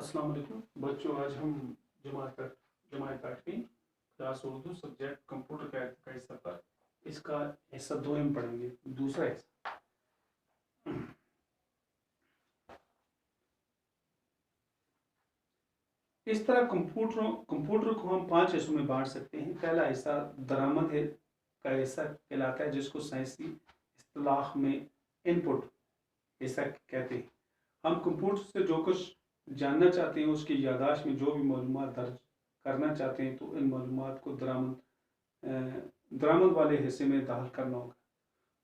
अस्सलाम वालेकुम बच्चों। आज हम जमात आठवीं क्लास उर्दू सब्जेक्ट कंप्यूटर का हिस्सा पर इसका हिस्सा 2 में पढ़ेंगे। दूसरा हिस्सा इस तरह कंप्यूटर को हम 5 हिस्सों में बांट सकते हैं। पहला हिस्सा दरामद का हिस्सा कहलाता है, जिसको साइंसी इस्तिलाह में इनपुट हिस्सा कहते हैं। हम कंप्यूटर से जो कुछ जानना चाहते हैं, उसकी यादाश्त में जो भी मालूमात दर्ज करना चाहते हैं, तो इन मालूमात को दरामद वाले हिस्से में दाखिल करना होगा।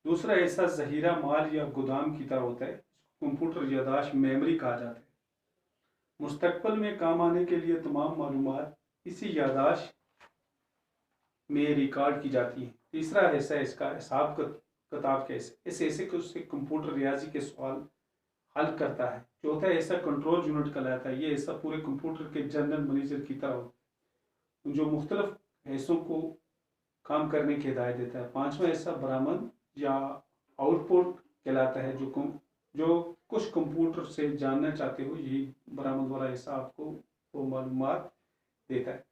दूसरा हिस्सा ज़हीरा माल या गोदाम की तरह होता है। कंप्यूटर यादाश्त मेमोरी कहा जाता है। मुस्तकबिल में काम आने के लिए तमाम मालूमात इसी यादाश्त में रिकॉर्ड की जाती है। तीसरा हिस्सा इसका हिसाब किताब का हिस्सा। इस हिस्से को उससे कंप्यूटर रियाजी के सवाल हल करता है। चौथा हिस्सा कंट्रोल यूनिट कहलाता है। ये हिस्सा पूरे कंप्यूटर के जनरल मैनेजर की तरह होता है, जो मुख्तलिफ हिस्सों को काम करने की हिदायत देता है। पांचवा हिस्सा बरामद या आउटपुट कहलाता है, जो कुछ कंप्यूटर से जानना चाहते हो, यही बरामद वाला हिस्सा आपको वो मालूमात देता है।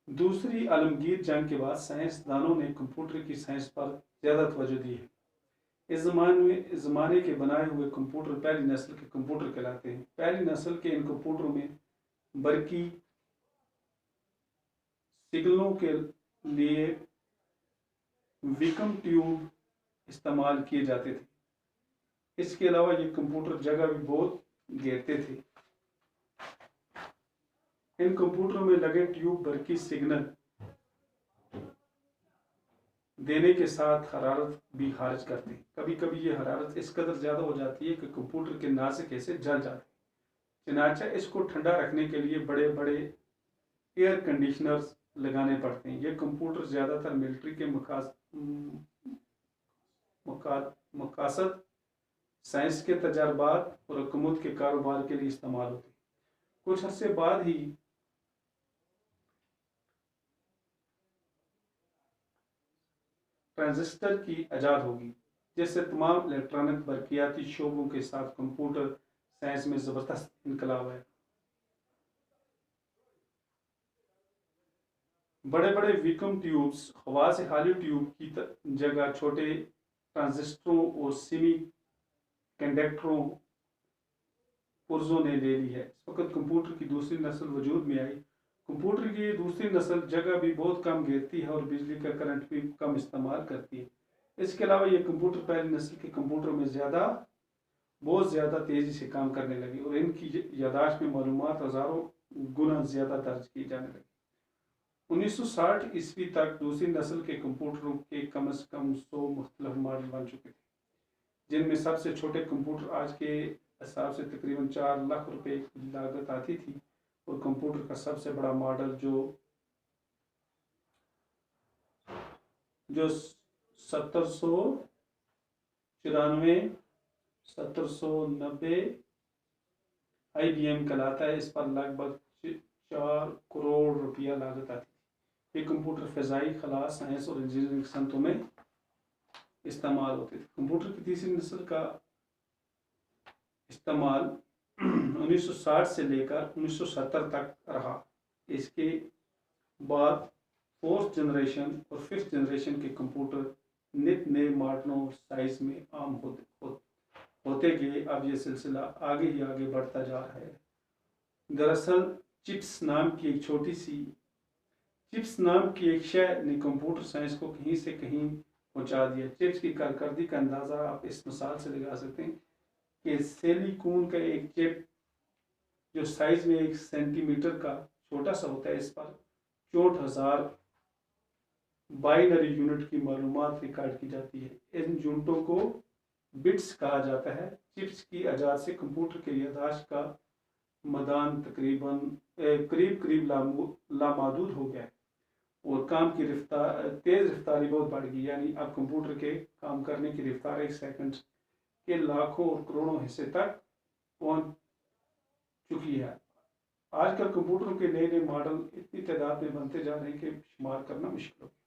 दूसरी आलमगीर जंग के बाद साइंसदानों ने कंप्यूटर की साइंस पर ज़्यादा तवज्जो दी है। इस ज़माने के बनाए हुए कंप्यूटर पहली नस्ल के कंप्यूटर कहलाते हैं। पहली नस्ल के इन कंप्यूटरों में बरकी सिग्नलों के लिए विकम ट्यूब इस्तेमाल किए जाते थे। इसके अलावा ये कंप्यूटर जगह भी बहुत घेरते थे। इन कंप्यूटरों में लगे ट्यूब बरकी सिग्नल देने के साथ हरारत भी खारिज करते हैं। कभी कभी ये हरारत इस कदर ज़्यादा हो जाती है कि कंप्यूटर के नाज़ुक हिस्से जल जाते हैं। चनाचा इसको ठंडा रखने के लिए बड़े बड़े एयर कंडीशनर्स लगाने पड़ते हैं। ये कंप्यूटर ज़्यादातर मिलिट्री के मकासद, साइंस के तजर्बात और हुकूमत के कारोबार के लिए इस्तेमाल होते हैं। कुछ अरसे बाद ही ट्रांजिस्टर की इजाद होगी, जिससे तमाम इलेक्ट्रॉनिक बरकियाती शोबों के साथ कंप्यूटर साइंस में ज़बरदस्त इनकलाब है। बड़े बड़े वैक्यूम ट्यूब्स हवा से खाली ट्यूब की जगह छोटे ट्रांजिस्टरों और सेमी कंडक्टरों पुर्जों ने ले ली है। इस वक्त कंप्यूटर की दूसरी नस्ल वजूद में आई। कंप्यूटर की दूसरी नस्ल जगह भी बहुत कम घेरती है और बिजली का करंट भी कम इस्तेमाल करती है। इसके अलावा ये कंप्यूटर पहली नस्ल के कंप्यूटर में बहुत ज़्यादा तेज़ी से काम करने लगे और इनकी यादाश्त में मालूमात हज़ारों गुना ज़्यादा दर्ज की जाने लगी। 1960 ईस्वी तक दूसरी नस्ल के कंप्यूटरों के कम से कम 100 मुख्तलिफ मॉडल बन चुके थे, जिनमें सबसे छोटे कंप्यूटर आज के हिसाब से तकरीबन 4 लाख रुपए की लागत आती थी, और कंप्यूटर का सबसे बड़ा मॉडल जो 1790 IBM कहलाता है। इस पर लगभग 4 करोड़ रुपया लागत आती थी। ये कंप्यूटर फ़िज़ाई, खला, साइंस और इंजीनियरिंग सनतों में इस्तेमाल होते थे। कंप्यूटर की तीसरी नस्ल का इस्तेमाल 1960 से लेकर 1970 तक रहा। इसके बाद 4th जनरेशन और 5th जनरेशन के कंप्यूटर नित नए मॉडलों साइज में आम होते गए। अब ये सिलसिला आगे ही आगे बढ़ता जा रहा है। दरअसल चिप्स नाम की एक शय ने कंप्यूटर साइंस को कहीं से कहीं पहुंचा दिया। चिप्स की कारकर्दगी का अंदाज़ा आप इस मिसाल से लगा सकते हैं कि सिलिकॉन का एक चिप जो साइज में 1 सेंटीमीटर का छोटा सा होता है, इस पर 64,000 बाइनरी यूनिट की मालूमात रिकॉर्ड की जाती है। इन यूनिटों को बिट्स कहा जाता है। चिप्स की इजाद से कंप्यूटर के यादाश्त का मैदान करीब लामहदूद हो गया है और काम की तेज़ रफ्तारी बहुत बढ़ गई। यानी अब कंप्यूटर के काम करने की रफ्तार 1 सेकंड के लाखों और करोड़ों हिस्से तक पहुंच चुकी है। आजकल कंप्यूटरों के नए नए मॉडल इतनी तादाद में बनते जा रहे हैं कि शुमार करना मुश्किल हो गया।